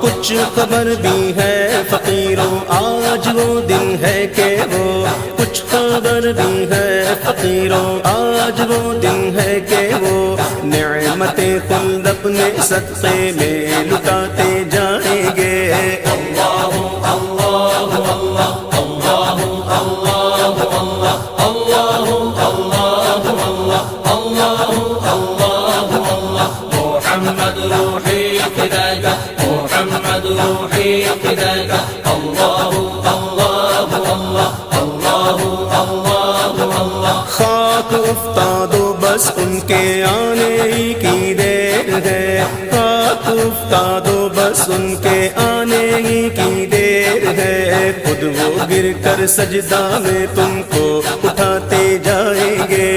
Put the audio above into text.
कुछ खबर भी है फकीरों आज वो दिन है के वो, कुछ खबर भी है फकीरों आज वो दिन है के वो, नेमतें खुल्द अपने सदक़े में लुटाते जाएंगे। मोहम्मद रूही फिदाका, मोहम्मद रूही फिदाका, अल्लाहु अल्लाहु अल्लाह, अल्लाहु अल्लाहु अल्लाह। खाक उफ्ता दो बस उनके आने की देर है, खाक उफ्ता दो बस उनके आने की देर है, खुद वो गिर कर सजदा में तुमको उठाते जाएंगे।